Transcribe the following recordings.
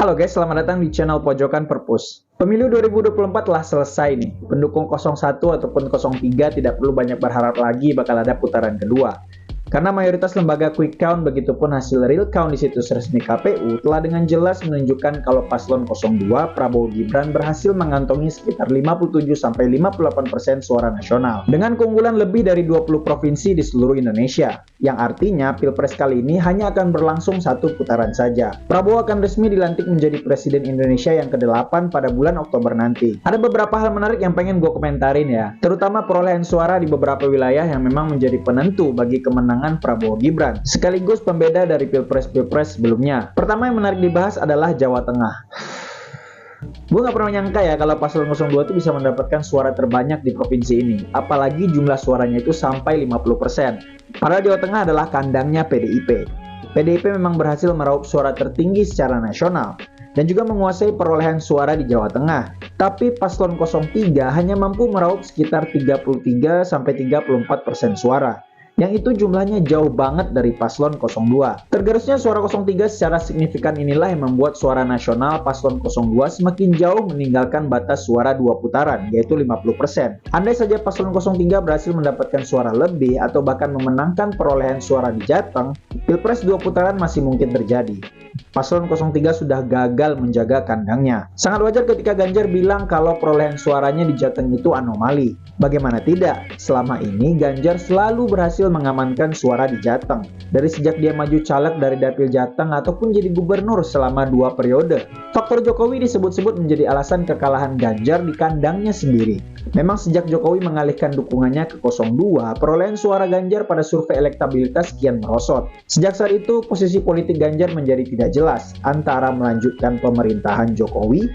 Halo guys, selamat datang di channel Pojokan Perpus. Pemilu 2024 telah selesai nih. Pendukung 01 ataupun 03 tidak perlu banyak berharap lagi bakal ada putaran kedua. Karena mayoritas lembaga quick count begitupun hasil real count di situs resmi KPU telah dengan jelas menunjukkan kalau paslon 02 Prabowo Gibran berhasil mengantongi sekitar 57-58% suara nasional dengan keunggulan lebih dari 20 provinsi di seluruh Indonesia, yang artinya Pilpres kali ini hanya akan berlangsung satu putaran saja. Prabowo akan resmi dilantik menjadi Presiden Indonesia yang ke-8 pada bulan Oktober nanti. Ada beberapa hal menarik yang pengen gue komentarin ya, terutama perolehan suara di beberapa wilayah yang memang menjadi penentu bagi kemenangan Prabowo Gibran, sekaligus pembeda dari pilpres-pilpres sebelumnya. Pertama yang menarik dibahas adalah Jawa Tengah. Gue gak pernah nyangka ya kalau paslon 02 itu bisa mendapatkan suara terbanyak di provinsi ini, apalagi jumlah suaranya itu sampai 50%. Padahal Jawa Tengah adalah kandangnya PDIP. PDIP memang berhasil meraup suara tertinggi secara nasional dan juga menguasai perolehan suara di Jawa Tengah. Tapi paslon 03 hanya mampu meraup sekitar 33-34% suara, yang itu jumlahnya jauh banget dari paslon 02. Tergerusnya suara 03 secara signifikan inilah yang membuat suara nasional paslon 02 semakin jauh meninggalkan batas suara 2 putaran, yaitu 50%. Andai saja paslon 03 berhasil mendapatkan suara lebih atau bahkan memenangkan perolehan suara di Jateng, Pilpres 2 putaran masih mungkin terjadi. Paslon 03 sudah gagal menjaga kandangnya. Sangat wajar ketika Ganjar bilang kalau perolehan suaranya di Jateng itu anomali. Bagaimana tidak? Selama ini Ganjar selalu berhasil mengamankan suara di Jateng. Dari sejak dia maju caleg dari Dapil Jateng ataupun jadi gubernur selama 2 periode. Faktor Jokowi disebut-sebut menjadi alasan kekalahan Ganjar di kandangnya sendiri. Memang sejak Jokowi mengalihkan dukungannya ke 02, perolehan suara Ganjar pada survei elektabilitas kian merosot. Sejak saat itu, posisi politik Ganjar menjadi tidak jelas antara melanjutkan pemerintahan Jokowi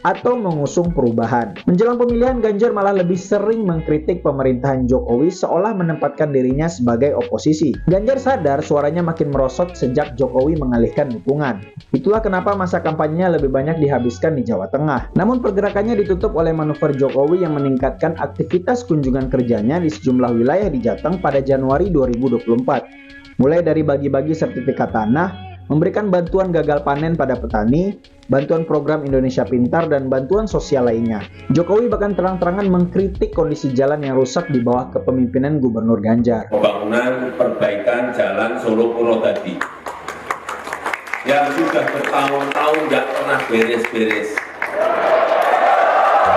atau mengusung perubahan. Menjelang pemilihan, Ganjar malah lebih sering mengkritik pemerintahan Jokowi seolah menempatkan dirinya sebagai oposisi. Ganjar sadar suaranya makin merosot sejak Jokowi mengalihkan dukungan. Itulah kenapa masa kampanyenya lebih banyak dihabiskan di Jawa Tengah. Namun pergerakannya ditutup oleh manuver Jokowi yang meningkatkan aktivitas kunjungan kerjanya di sejumlah wilayah di Jateng pada Januari 2024. Mulai dari bagi-bagi sertifikat tanah, memberikan bantuan gagal panen pada petani, bantuan program Indonesia Pintar, dan bantuan sosial lainnya. Jokowi bahkan terang-terangan mengkritik kondisi jalan yang rusak di bawah kepemimpinan Gubernur Ganjar. Pembangunan perbaikan jalan Solo Purwodadi yang sudah bertahun-tahun nggak pernah beres-beres.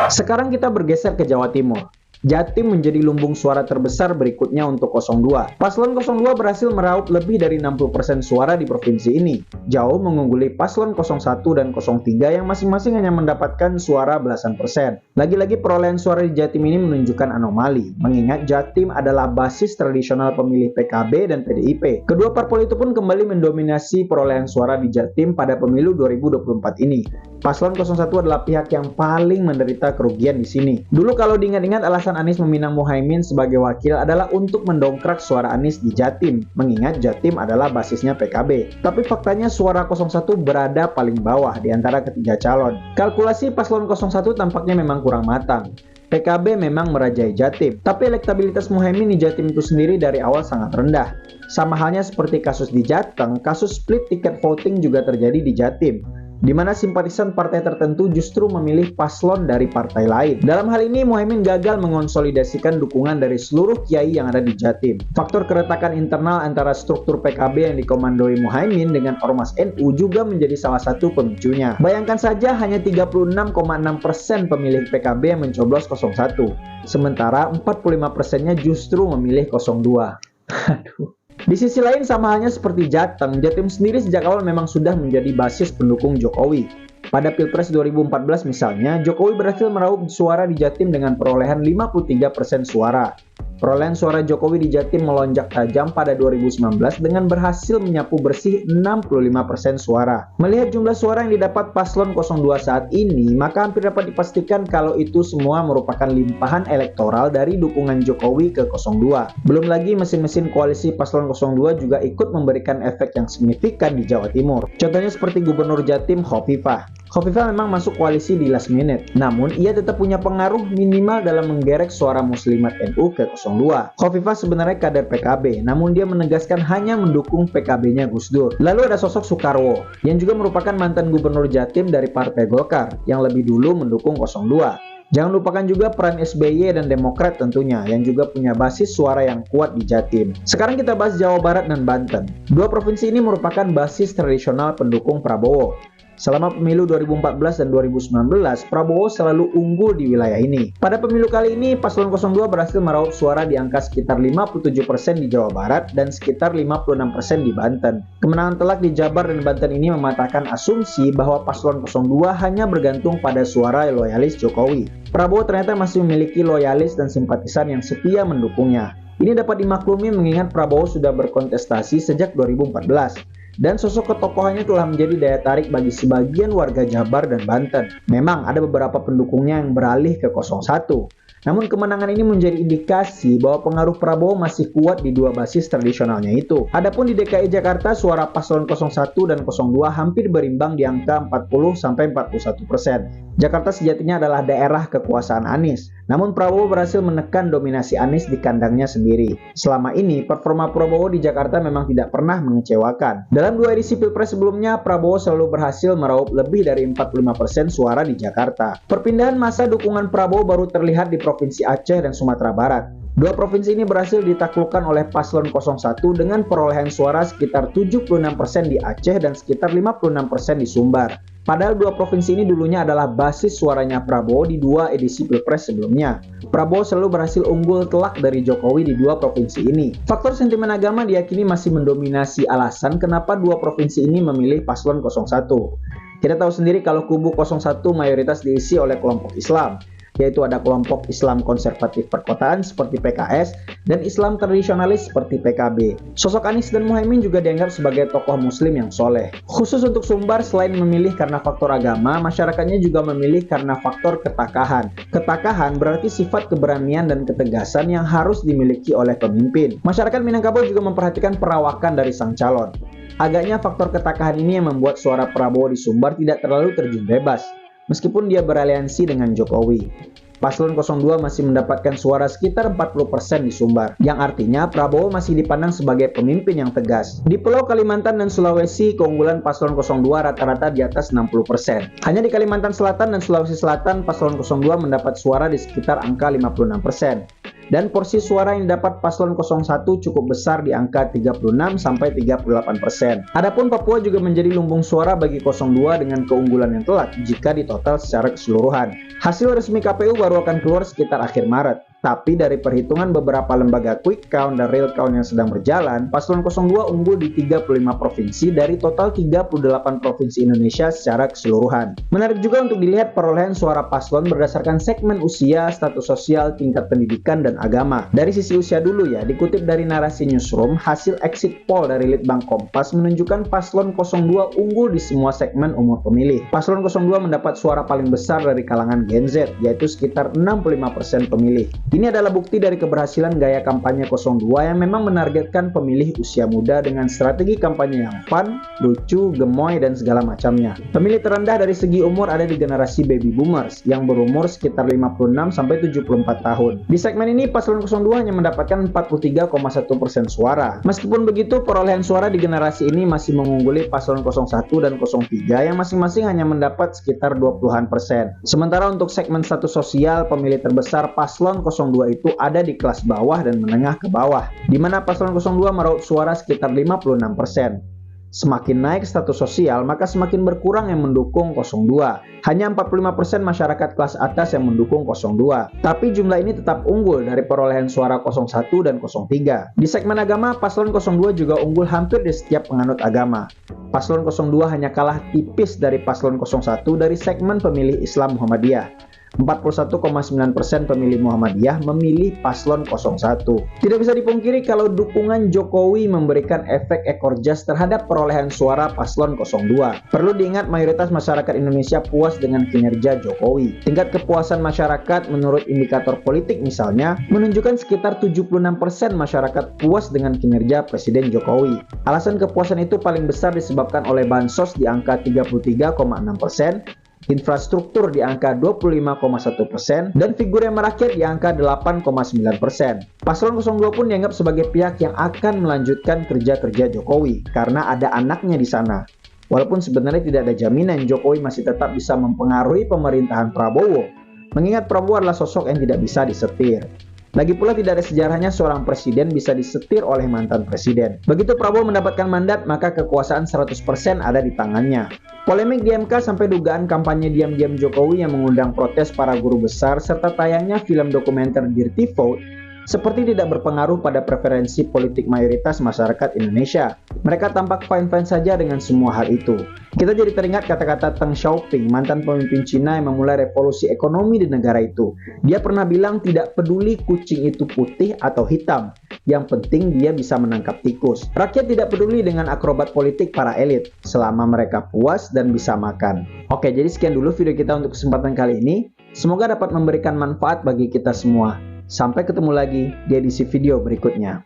Sekarang kita bergeser ke Jawa Timur. Jatim menjadi lumbung suara terbesar berikutnya untuk 02. Paslon 02 berhasil meraup lebih dari 60% suara di provinsi ini, jauh mengungguli paslon 01 dan 03 yang masing-masing hanya mendapatkan suara belasan persen. Lagi-lagi perolehan suara di Jatim ini menunjukkan anomali, mengingat Jatim adalah basis tradisional pemilih PKB dan PDIP. Kedua parpol itu pun kembali mendominasi perolehan suara di Jatim pada pemilu 2024 ini. Paslon 01 adalah pihak yang paling menderita kerugian di sini. Dulu kalau diingat-ingat, alasan Anies meminang Muhaimin sebagai wakil adalah untuk mendongkrak suara Anies di Jatim, mengingat Jatim adalah basisnya PKB. Tapi faktanya suara 01 berada paling bawah di antara ketiga calon. Kalkulasi paslon 01 tampaknya memang kurang matang. PKB memang merajai Jatim, tapi elektabilitas Muhaimin di Jatim itu sendiri dari awal sangat rendah. Sama halnya seperti kasus di Jateng, kasus split tiket voting juga terjadi di Jatim, di mana simpatisan partai tertentu justru memilih paslon dari partai lain. Dalam hal ini, Muhaimin gagal mengonsolidasikan dukungan dari seluruh kiai yang ada di Jatim. Faktor keretakan internal antara struktur PKB yang dikomandoi Muhaimin dengan Ormas NU juga menjadi salah satu pemicunya. Bayangkan saja hanya 36,6% pemilih PKB yang mencoblos 01, sementara 45%-nya justru memilih 02. Aduh. Di sisi lain, sama halnya seperti Jateng, Jatim sendiri sejak awal memang sudah menjadi basis pendukung Jokowi. Pada Pilpres 2014 misalnya, Jokowi berhasil meraup suara di Jatim dengan perolehan 53% suara. Perolehan suara Jokowi di Jatim melonjak tajam pada 2019 dengan berhasil menyapu bersih 65% suara. Melihat jumlah suara yang didapat paslon 02 saat ini, maka hampir dapat dipastikan kalau itu semua merupakan limpahan elektoral dari dukungan Jokowi ke 02. Belum lagi mesin-mesin koalisi paslon 02 juga ikut memberikan efek yang signifikan di Jawa Timur. Contohnya seperti Gubernur Jatim Khofifah. Khofifah memang masuk koalisi di last minute, namun ia tetap punya pengaruh minimal dalam menggerek suara muslimat NU ke 02. Khofifah sebenarnya kader PKB, namun dia menegaskan hanya mendukung PKB-nya Gus Dur. Lalu ada sosok Soekarwo, yang juga merupakan mantan gubernur Jatim dari Partai Golkar, yang lebih dulu mendukung 02. Jangan lupakan juga peran SBY dan Demokrat tentunya, yang juga punya basis suara yang kuat di Jatim. Sekarang kita bahas Jawa Barat dan Banten. Dua provinsi ini merupakan basis tradisional pendukung Prabowo. Selama pemilu 2014 dan 2019, Prabowo selalu unggul di wilayah ini. Pada pemilu kali ini, Paslon 02 berhasil meraup suara di angka sekitar 57% di Jawa Barat dan sekitar 56% di Banten. Kemenangan telak di Jabar dan Banten ini mematahkan asumsi bahwa Paslon 02 hanya bergantung pada suara loyalis Jokowi. Prabowo ternyata masih memiliki loyalis dan simpatisan yang setia mendukungnya. Ini dapat dimaklumi mengingat Prabowo sudah berkontestasi sejak 2014. Dan sosok ketokohannya telah menjadi daya tarik bagi sebagian warga Jabar dan Banten. Memang ada beberapa pendukungnya yang beralih ke 01. Namun kemenangan ini menjadi indikasi bahwa pengaruh Prabowo masih kuat di dua basis tradisionalnya itu. Adapun di DKI Jakarta, suara paslon 01 dan 02 hampir berimbang di angka 40-41%. Jakarta sejatinya adalah daerah kekuasaan Anies. Namun Prabowo berhasil menekan dominasi Anies di kandangnya sendiri. Selama ini, performa Prabowo di Jakarta memang tidak pernah mengecewakan. Dalam dua edisi Pilpres sebelumnya, Prabowo selalu berhasil meraup lebih dari 45% suara di Jakarta. Perpindahan masa dukungan Prabowo baru terlihat di Provinsi Aceh dan Sumatera Barat. Dua provinsi ini berhasil ditaklukkan oleh Paslon 01 dengan perolehan suara sekitar 76% di Aceh dan sekitar 56% di Sumbar. Padahal dua provinsi ini dulunya adalah basis suaranya Prabowo di dua edisi Pilpres sebelumnya. Prabowo selalu berhasil unggul telak dari Jokowi di dua provinsi ini. Faktor sentimen agama diyakini masih mendominasi alasan kenapa dua provinsi ini memilih Paslon 01. Kita tahu sendiri kalau kubu 01 mayoritas diisi oleh kelompok Islam, yaitu ada kelompok Islam konservatif perkotaan seperti PKS dan Islam tradisionalis seperti PKB. Sosok Anies dan Muhaimin juga dianggap sebagai tokoh muslim yang soleh. Khusus untuk Sumbar, selain memilih karena faktor agama, masyarakatnya juga memilih karena faktor ketakahan. Ketakahan berarti sifat keberanian dan ketegasan yang harus dimiliki oleh pemimpin. Masyarakat Minangkabau juga memperhatikan perawakan dari sang calon. Agaknya faktor ketakahan ini yang membuat suara Prabowo di Sumbar tidak terlalu terjun bebas, meskipun dia beraliansi dengan Jokowi. Paslon 02 masih mendapatkan suara sekitar 40% di Sumbar, yang artinya Prabowo masih dipandang sebagai pemimpin yang tegas. Di Pulau Kalimantan dan Sulawesi, keunggulan Paslon 02 rata-rata di atas 60%. Hanya di Kalimantan Selatan dan Sulawesi Selatan, Paslon 02 mendapat suara di sekitar angka 56%. Dan porsi suara yang didapat Paslon 01 cukup besar di angka 36-38%. Adapun Papua juga menjadi lumbung suara bagi 02 dengan keunggulan yang telak jika ditotal secara keseluruhan. Hasil resmi KPU baru akan keluar sekitar akhir Maret. Tapi dari perhitungan beberapa lembaga quick count dan real count yang sedang berjalan, Paslon 02 unggul di 35 provinsi dari total 38 provinsi Indonesia secara keseluruhan. Menarik juga untuk dilihat perolehan suara paslon berdasarkan segmen usia, status sosial, tingkat pendidikan, dan agama. Dari sisi usia dulu ya, dikutip dari Narasi Newsroom, hasil exit poll dari Litbang Kompas menunjukkan Paslon 02 unggul di semua segmen umur pemilih. Paslon 02 mendapat suara paling besar dari kalangan Gen Z, yaitu sekitar 65% pemilih. Ini adalah bukti dari keberhasilan gaya kampanye 02 yang memang menargetkan pemilih usia muda dengan strategi kampanye yang fun, lucu, gemoy, dan segala macamnya. Pemilih terendah dari segi umur ada di generasi baby boomers yang berumur sekitar 56-74 tahun. Di segmen ini Paslon 02 hanya mendapatkan 43,1% suara. Meskipun begitu, perolehan suara di generasi ini masih mengungguli Paslon 01 dan 03 yang masing-masing hanya mendapat sekitar 20%. Sementara untuk segmen status sosial, pemilih terbesar Paslon 02 itu ada di kelas bawah dan menengah ke bawah, di mana Paslon 02 meraup suara sekitar 56%. Semakin naik status sosial, maka semakin berkurang yang mendukung 02. Hanya 45% masyarakat kelas atas yang mendukung 02. Tapi jumlah ini tetap unggul dari perolehan suara 01 dan 03. Di segmen agama, Paslon 02 juga unggul hampir di setiap penganut agama. Paslon 02 hanya kalah tipis dari Paslon 01 dari segmen pemilih Islam Muhammadiyah. 41,9% pemilih Muhammadiyah memilih paslon 01. Tidak bisa dipungkiri kalau dukungan Jokowi memberikan efek ekor jas terhadap perolehan suara paslon 02. Perlu diingat mayoritas masyarakat Indonesia puas dengan kinerja Jokowi. Tingkat kepuasan masyarakat menurut indikator politik misalnya menunjukkan sekitar 76% masyarakat puas dengan kinerja Presiden Jokowi. Alasan kepuasan itu paling besar disebabkan oleh bansos di angka 33,6%, infrastruktur di angka 25,1%, dan figur yang merakyat di angka 8,9%. Paslon 02 pun dianggap sebagai pihak yang akan melanjutkan kerja-kerja Jokowi karena ada anaknya di sana. Walaupun sebenarnya tidak ada jaminan Jokowi masih tetap bisa mempengaruhi pemerintahan Prabowo, mengingat Prabowo adalah sosok yang tidak bisa disetir. Lagi pula tidak ada sejarahnya seorang presiden bisa disetir oleh mantan presiden. Begitu Prabowo mendapatkan mandat, maka kekuasaan 100% ada di tangannya. Polemik di MK sampai dugaan kampanye diam-diam Jokowi yang mengundang protes para guru besar serta tayangnya film dokumenter Dirty Vote seperti tidak berpengaruh pada preferensi politik mayoritas masyarakat Indonesia. Mereka tampak fine-fine saja dengan semua hal itu. Kita jadi teringat kata-kata Deng Xiaoping, mantan pemimpin Cina yang memulai revolusi ekonomi di negara itu. Dia pernah bilang tidak peduli kucing itu putih atau hitam, yang penting dia bisa menangkap tikus. Rakyat tidak peduli dengan akrobat politik para elit, selama mereka puas dan bisa makan. Oke, jadi sekian dulu video kita untuk kesempatan kali ini. Semoga dapat memberikan manfaat bagi kita semua. Sampai ketemu lagi di edisi video berikutnya.